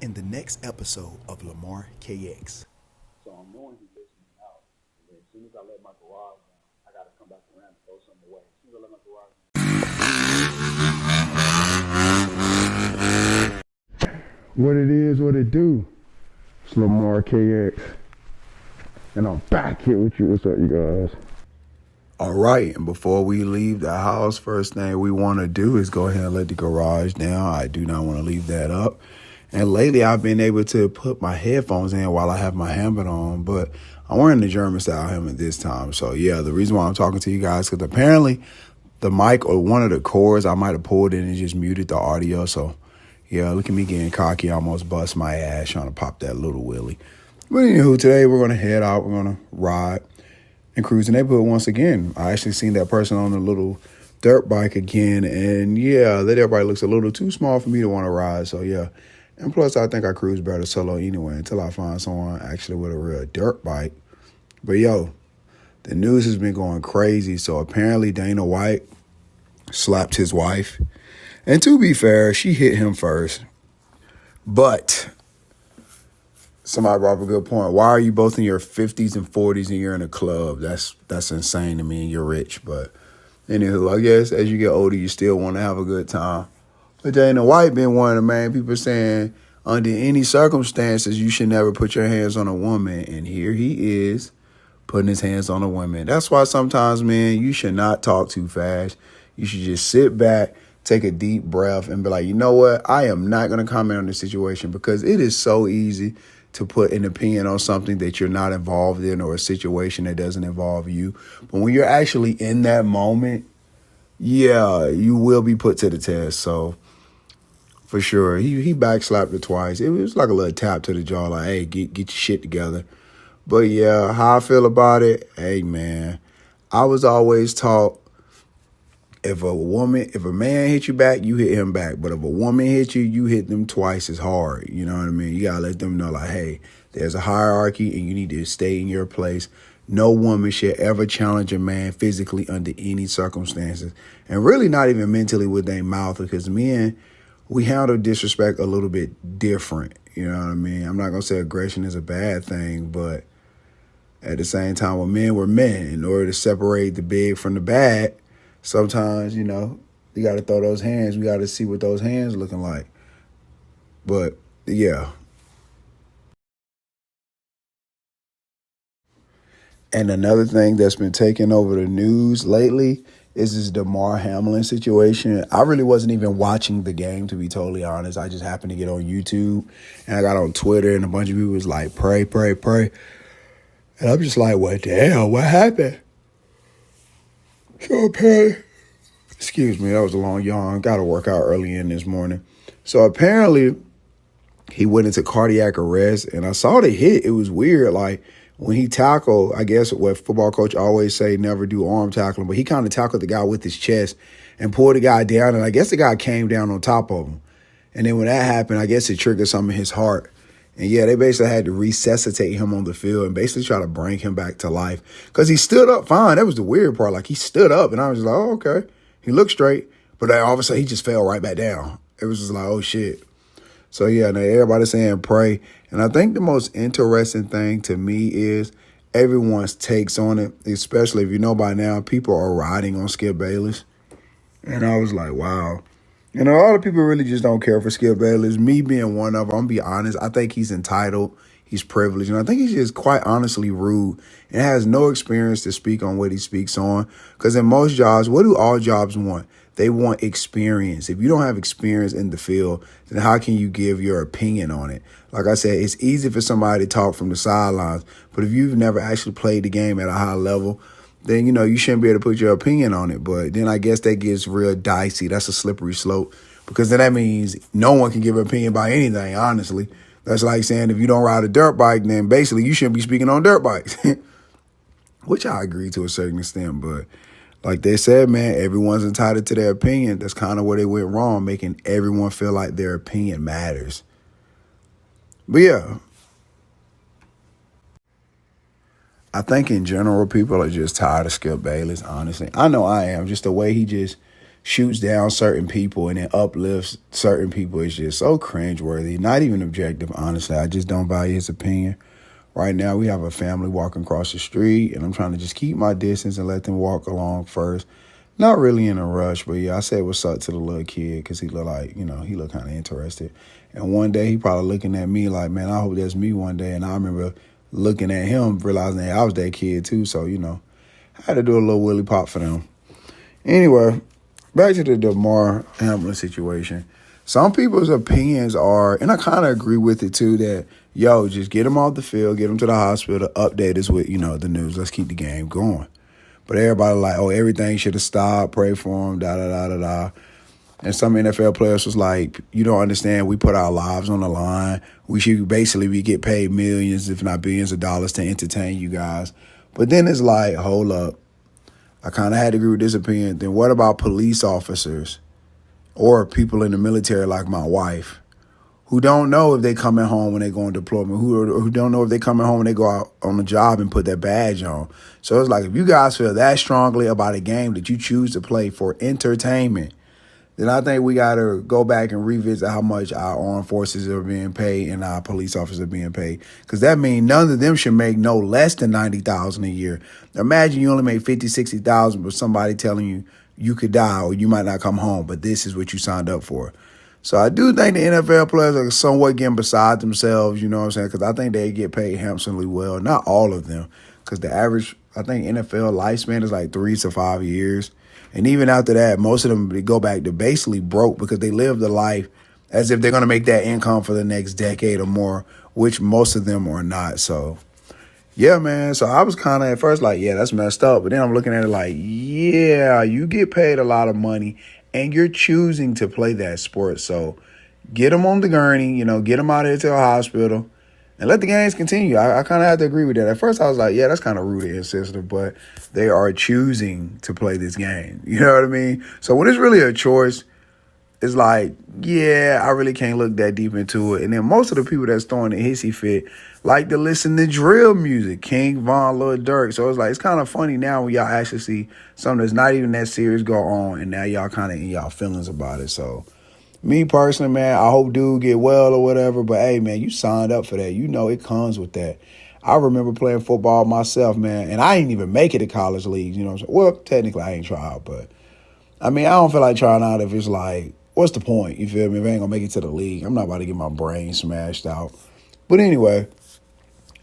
in the next episode of Lamar KX. So I'm knowing he's listening out. And then as soon as I let my garage down, I got to come back around and throw something away. As soon as I let my garage down. What it is, what it do. It's Lamar KX. And I'm back here with you. What's up, you guys? All right, and before we leave the house, first thing we want to do is go ahead and let the garage down. I do not want to leave that up. And lately, I've been able to put my headphones in while I have my helmet on, but I'm wearing the German-style helmet this time. So, yeah, the reason why I'm talking to you guys, because apparently the mic or one of the cords, I might have pulled in and just muted the audio. So, yeah, look at me getting cocky, almost bust my ass trying to pop that little wheelie. But anywho, today we're going to head out. We're going to ride and cruise the neighborhood once again. I actually seen that person on a little dirt bike again. And, yeah, that dirt bike looks a little too small for me to want to ride. So, yeah. And plus, I think I cruise better solo anyway until I find someone actually with a real dirt bike. But, yo, the news has been going crazy. So, apparently, Dana White slapped his wife. And to be fair, she hit him first. But somebody brought up a good point. Why are you both in your 50s and 40s and you're in a club? That's insane to me and you're rich. But anywho, I guess as you get older, you still want to have a good time. But Dana White been one of the main people saying under any circumstances, you should never put your hands on a woman. And here he is putting his hands on a woman. That's why sometimes, man, you should not talk too fast. You should just sit back, take a deep breath, and be like, you know what? I am not going to comment on this situation because it is so easy to put an opinion on something that you're not involved in or a situation that doesn't involve you. But when you're actually in that moment, yeah, you will be put to the test. So for sure, he backslapped her twice. It was like a little tap to the jaw, like, hey, get your shit together. But yeah, how I feel about it, hey man, I was always taught if a man hit you back, you hit him back. But if a woman hit you, you hit them twice as hard. You know what I mean? You gotta let them know, like, hey, there's a hierarchy and you need to stay in your place. No woman should ever challenge a man physically under any circumstances. And really not even mentally with their mouth, because men, we handle disrespect a little bit different. You know what I mean? I'm not gonna say aggression is a bad thing, but at the same time, when men were men, in order to separate the big from the bad, sometimes, you know, you got to throw those hands. We got to see what those hands looking like. But, yeah. And another thing that's been taking over the news lately is this Damar Hamlin situation. I really wasn't even watching the game, to be totally honest. I just happened to get on YouTube, and I got on Twitter, and a bunch of people was like, pray, pray, pray. And I'm just like, what the hell? What happened? So apparently, excuse me, that was a long yawn. Got to work out early in this morning. So apparently, he went into cardiac arrest, and I saw the hit. It was weird. Like, when he tackled, I guess what football coach always say, never do arm tackling, but he kind of tackled the guy with his chest and pulled the guy down, and I guess the guy came down on top of him. And then when that happened, I guess it triggered something in his heart. And yeah, they basically had to resuscitate him on the field and basically try to bring him back to life. Because he stood up fine. That was the weird part. Like, he stood up, and I was just like, oh, okay. He looked straight. But then all of a sudden, he just fell right back down. It was just like, oh, shit. So, yeah, now everybody's saying pray. And I think the most interesting thing to me is everyone's takes on it, especially if you know by now, people are riding on Skip Bayless. And I was like, wow. You know, a lot of people really just don't care for Skip Bayless. Me being one of them, I'm going to be honest, I think he's entitled. He's privileged. And I think he's just quite honestly rude and has no experience to speak on what he speaks on. Because in most jobs, what do all jobs want? They want experience. If you don't have experience in the field, then how can you give your opinion on it? Like I said, it's easy for somebody to talk from the sidelines. But if you've never actually played the game at a high level, then, you know, you shouldn't be able to put your opinion on it. But then I guess that gets real dicey. That's a slippery slope, because then that means no one can give an opinion about anything, honestly. That's like saying if you don't ride a dirt bike, then basically you shouldn't be speaking on dirt bikes, which I agree to a certain extent. But like they said, man, everyone's entitled to their opinion. That's kind of where they went wrong, making everyone feel like their opinion matters. But yeah, I think in general, people are just tired of Skip Bayless, honestly. I know I am. Just the way he just shoots down certain people and then uplifts certain people is just so cringeworthy. Not even objective, honestly. I just don't value his opinion. Right now, we have a family walking across the street, and I'm trying to just keep my distance and let them walk along first. Not really in a rush, but yeah, I said what's up to the little kid because he looked like, he looked kind of interested. And one day he probably looking at me like, man, I hope that's me one day. And I remember looking at him, realizing that I was that kid too. So, I had to do a little willy pop for them. Anyway, back to the Damar Hamlin situation. Some people's opinions are, and I kind of agree with it too, that, just get him off the field, get him to the hospital, update us with, the news. Let's keep the game going. But everybody like, everything should have stopped, pray for him, da-da-da-da-da. And some NFL players was like, you don't understand, we put our lives on the line. We should basically get paid millions, if not billions of dollars to entertain you guys. But then it's like, hold up. I kind of had to agree with this opinion. Then what about police officers or people in the military like my wife who don't know if they coming home when they go on deployment, who don't know if they coming home when they go out on the job and put that badge on. So it's like, if you guys feel that strongly about a game that you choose to play for entertainment, then I think we got to go back and revisit how much our armed forces are being paid and our police officers are being paid. Because that means none of them should make no less than $90,000 a year. Imagine you only make $50,000, $60,000, but somebody telling you you could die or you might not come home, but this is what you signed up for. So I do think the NFL players are somewhat getting beside themselves, you know what I'm saying? Because I think they get paid handsomely well. Not all of them, because the average, I think, NFL lifespan is like 3 to 5 years. And even after that, most of them they go back to basically broke because they live the life as if they're going to make that income for the next decade or more, which most of them are not. So, yeah, man. So I was kind of at first like, yeah, that's messed up. But then I'm looking at it like, yeah, you get paid a lot of money and you're choosing to play that sport. So get them on the gurney, get them out of here to a hospital and let the games continue. I kind of have to agree with that. At first I was like, yeah, that's kind of rude and insensitive, but they are choosing to play this game. You know what I mean? So when it's really a choice, it's like, yeah, I really can't look that deep into it. And then most of the people that's throwing the hissy fit like to listen to drill music, King Von, Lil Durk. So it's like, it's kind of funny now when y'all actually see something that's not even that serious go on, and now y'all kind of in y'all feelings about it. So me personally, man, I hope dude get well or whatever. But hey, man, you signed up for that. It comes with that. I remember playing football myself, man, and I didn't even make it to college leagues. You know what I'm saying? Well, technically, I ain't tried, but I mean, I don't feel like trying out if it's like, what's the point? You feel me? If I ain't gonna make it to the league, I'm not about to get my brain smashed out. But anyway,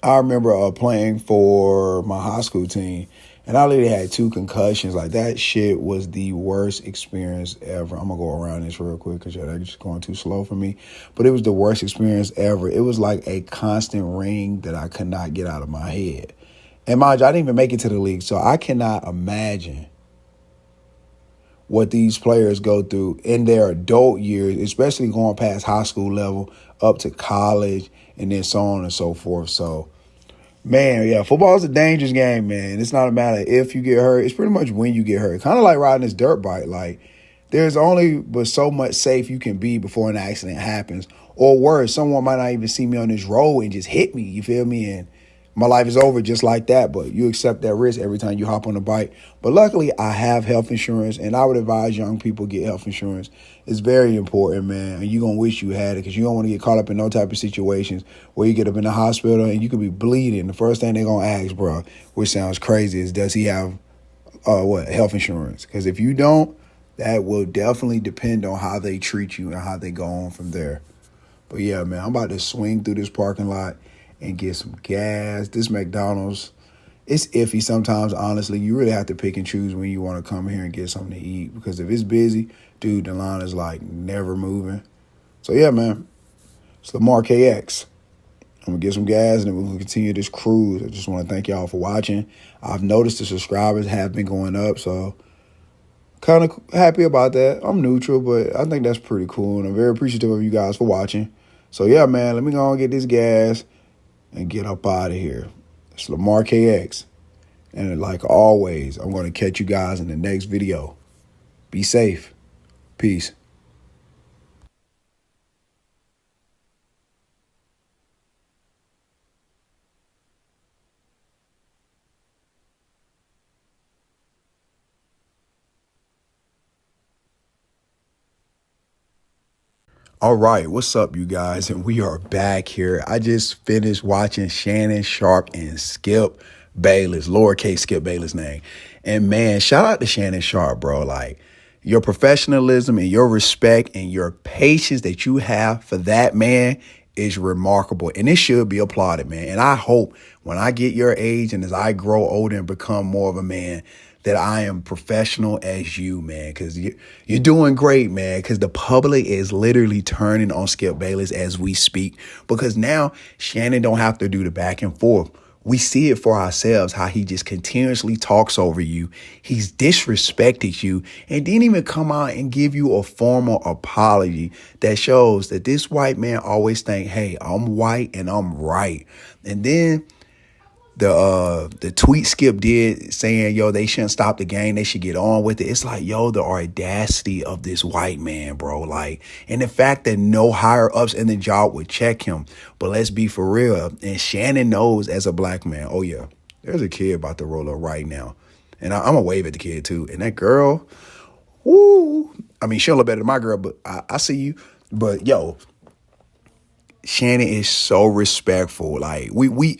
I remember playing for my high school team, and I literally had 2 concussions. Like, that shit was the worst experience ever. I'm going to go around this real quick because that's just going too slow for me. But it was the worst experience ever. It was like a constant ring that I could not get out of my head. And mind you, I didn't even make it to the league, so I cannot imagine what these players go through in their adult years, especially going past high school level up to college and then so on and so forth. So, man, yeah, football is a dangerous game, man. It's not a matter if you get hurt. It's pretty much when you get hurt. Kind of like riding this dirt bike. Like, there's only but so much safe you can be before an accident happens. Or worse, someone might not even see me on this road and just hit me, you feel me? And my life is over just like that, but you accept that risk every time you hop on a bike. But luckily, I have health insurance, and I would advise young people get health insurance. It's very important, man, and you're going to wish you had it because you don't want to get caught up in no type of situations where you get up in the hospital and you could be bleeding. The first thing they're going to ask, bro, which sounds crazy, is does he have health insurance? Because if you don't, that will definitely depend on how they treat you and how they go on from there. But, yeah, man, I'm about to swing through this parking lot and get some gas. This McDonald's, it's iffy sometimes, honestly. You really have to pick and choose when you want to come here and get something to eat because if it's busy, dude, the line is like never moving. So, yeah, man, it's Lamar KX. I'm going to get some gas and then we're going to continue this cruise. I just want to thank y'all for watching. I've noticed the subscribers have been going up, so kind of happy about that. I'm neutral, but I think that's pretty cool, and I'm very appreciative of you guys for watching. So, yeah, man, let me go and get this gas and get up out of here. It's Lamar KX. And like always, I'm going to catch you guys in the next video. Be safe. Peace. All right, what's up, you guys? And we are back here. I just finished watching Shannon Sharp and Skip Bayless, lowercase Skip Bayless name. And man, shout out to Shannon Sharp, bro. Like, your professionalism and your respect and your patience that you have for that man is remarkable. And it should be applauded, man. And I hope when I get your age and as I grow older and become more of a man, that I am professional as you, man, because you're doing great, man, because the public is literally turning on Skip Bayless as we speak, because now Shannon don't have to do the back and forth. We see it for ourselves, how he just continuously talks over you. He's disrespected you and didn't even come out and give you a formal apology that shows that this white man always think, hey, I'm white and I'm right. And then the tweet Skip did saying, yo, they shouldn't stop the game. They should get on with it. It's like, yo, the audacity of this white man, bro. Like, and the fact that no higher ups in the job would check him. But let's be for real. And Shannon knows as a black man, oh, yeah, there's a kid about to roll up right now. And I'm going to wave at the kid, too. And that girl, woo. I mean, she'll look better than my girl, but I see you. But, yo, Shannon is so respectful. Like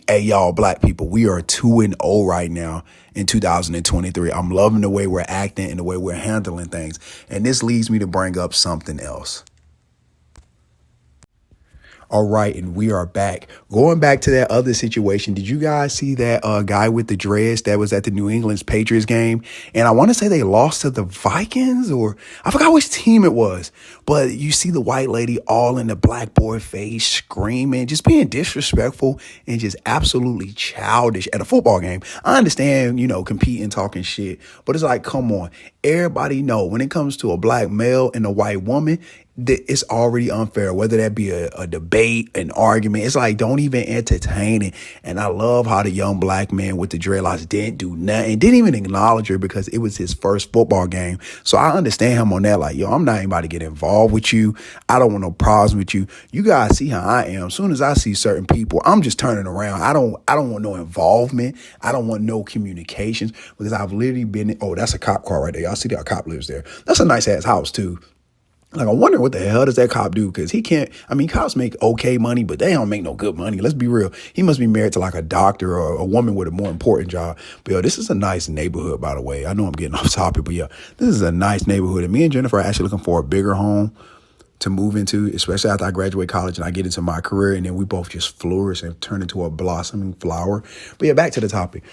hey, y'all black people, we are 2-0 right now in 2023. I'm loving the way we're acting and the way we're handling things. And this leads me to bring up something else. All right, and we are back. Going back to that other situation, did you guys see that guy with the dreads that was at the New England Patriots game? And I want to say they lost to the Vikings, or I forgot which team it was. But you see the white lady all in the black boy face, screaming, just being disrespectful and just absolutely childish at a football game. I understand, competing, talking shit, but it's like, come on. Everybody know when it comes to a black male and a white woman, it's already unfair, whether that be a debate, an argument. It's like, don't even entertain it. And I love how the young black man with the dreadlocks didn't do nothing, didn't even acknowledge her because it was his first football game. So I understand him on that. Like, yo, I'm not even about to get involved with you. I don't want no problems with you. You guys see how I am. As soon as I see certain people, I'm just turning around. I don't want no involvement. I don't want no communications because I've literally been, oh, that's a cop car right there. Y'all see that cop lives there. That's a nice ass house too. Like, I wonder what the hell does that cop do? Because cops make okay money, but they don't make no good money. Let's be real. He must be married to like a doctor or a woman with a more important job. But yo, this is a nice neighborhood, by the way. I know I'm getting off topic, but yeah, this is a nice neighborhood. And me and Jennifer are actually looking for a bigger home to move into, especially after I graduate college and I get into my career. And then we both just flourish and turn into a blossoming flower. But yeah, back to the topic.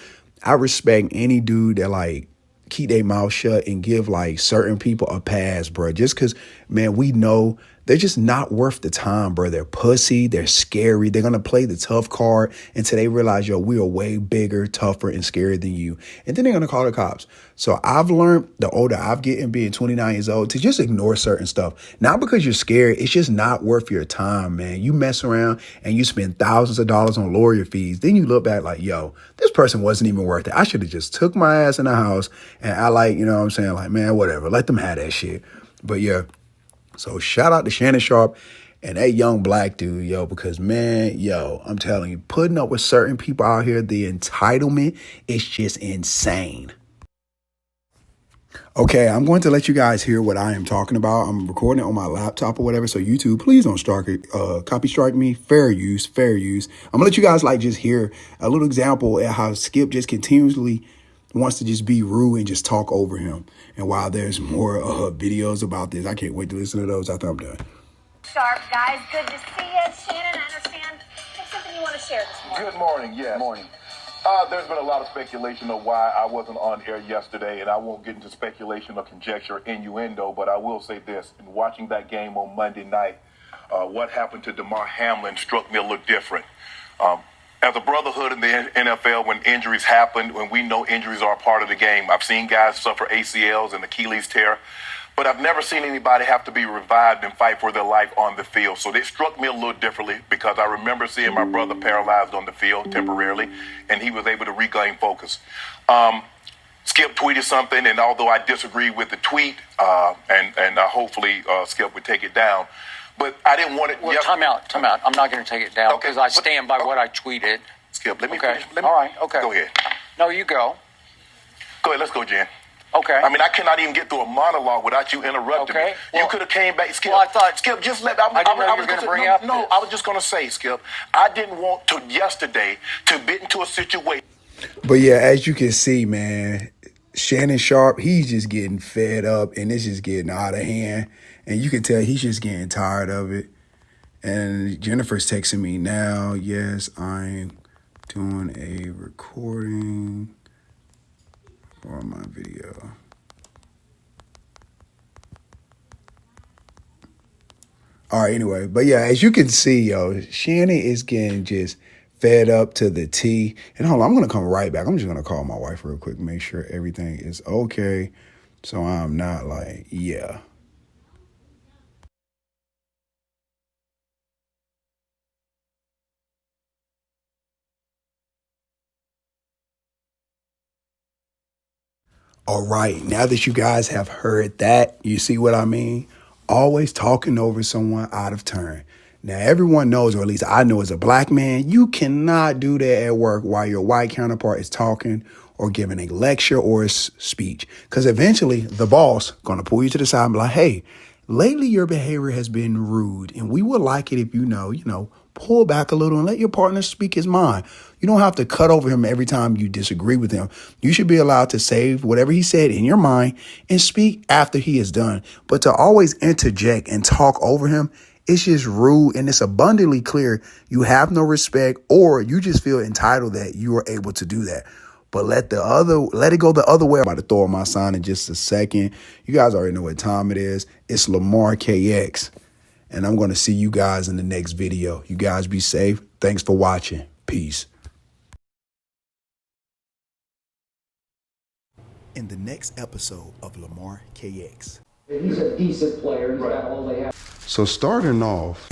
I respect any dude that like keep their mouth shut and give like certain people a pass, bro. Just because, man, we know they're just not worth the time, bro. They're pussy. They're scary. They're going to play the tough card until they realize, yo, we are way bigger, tougher, and scarier than you. And then they're going to call the cops. So I've learned the older I've gotten, being 29 years old, to just ignore certain stuff. Not because you're scared. It's just not worth your time, man. You mess around and you spend thousands of dollars on lawyer fees. Then you look back like, yo, this person wasn't even worth it. I should have just took my ass in the house and I like, you know what I'm saying? Like, man, whatever. Let them have that shit. But yeah. So shout out to Shannon Sharp and that young black dude, yo, because, man, yo, I'm telling you, putting up with certain people out here, the entitlement is just insane. Okay, I'm going to let you guys hear what I am talking about. I'm recording it on my laptop or whatever, so YouTube, please don't copy strike me. Fair use, fair use. I'm going to let you guys, like, just hear a little example of how Skip just continuously wants to just be rude and just talk over him. And while there's more videos about this, I can't wait to listen to those after I'm done. Sharp, guys. Good to see you. Shannon, I understand there's something you want to share this morning. Good morning, yes. Good morning. There's been a lot of speculation of why I wasn't on air yesterday, and I won't get into speculation or conjecture, innuendo, but I will say this. In watching that game on Monday night, what happened to Damar Hamlin struck me a little different. As a brotherhood in the NFL, when injuries happen, when we know injuries are a part of the game, I've seen guys suffer ACLs and Achilles tear, but I've never seen anybody have to be revived and fight for their life on the field. So they struck me a little differently because I remember seeing my brother paralyzed on the field temporarily, and he was able to regain focus. Skip tweeted something, and although I disagree with the tweet, and hopefully Skip would take it down, but I didn't want it. Well, time out. I'm not going to take it down because I stand by what I tweeted. Skip, let me Okay. finish. All right. Okay. Go ahead. No, you go. Go ahead. Let's go, Jen. Okay. I mean, I cannot even get through a monologue without you interrupting Okay. me. Well, you could have came back, Skip. well, I thought- Skip, just let. I didn't know you were gonna bring up No, this. I was just gonna say, Skip. I didn't want to yesterday to get into a situation. But yeah, as you can see, man, Shannon Sharpe, he's just getting fed up and it's just getting out of hand. And you can tell he's just getting tired of it. And Jennifer's texting me now. Yes, I'm doing a recording for my video. All right, anyway. But yeah, as you can see, yo, Shannon is getting just fed up to the T. And hold on, I'm going to come right back. I'm just going to call my wife real quick, make sure everything is okay. So I'm not like, yeah. All right, now that you guys have heard that, you see what I mean? Always talking over someone out of turn. Now, everyone knows, or at least I know as a black man, you cannot do that at work while your white counterpart is talking or giving a lecture or a speech. Because eventually the boss going to pull you to the side and be like, hey, lately your behavior has been rude and we would like it if you know, pull back a little and let your partner speak his mind. You don't have to cut over him every time you disagree with him. You should be allowed to save whatever he said in your mind and speak after he is done. But to always interject and talk over him, it's just rude, and it's abundantly clear you have no respect or you just feel entitled that you are able to do that. But let it go the other way. I'm about to throw on my sign in just a second. You guys already know what time it is. It's Lamar KX. And I'm going to see you guys in the next video. You guys be safe. Thanks for watching. Peace. In the next episode of Lamar KX. He's a decent player. He's got all they have. So starting off,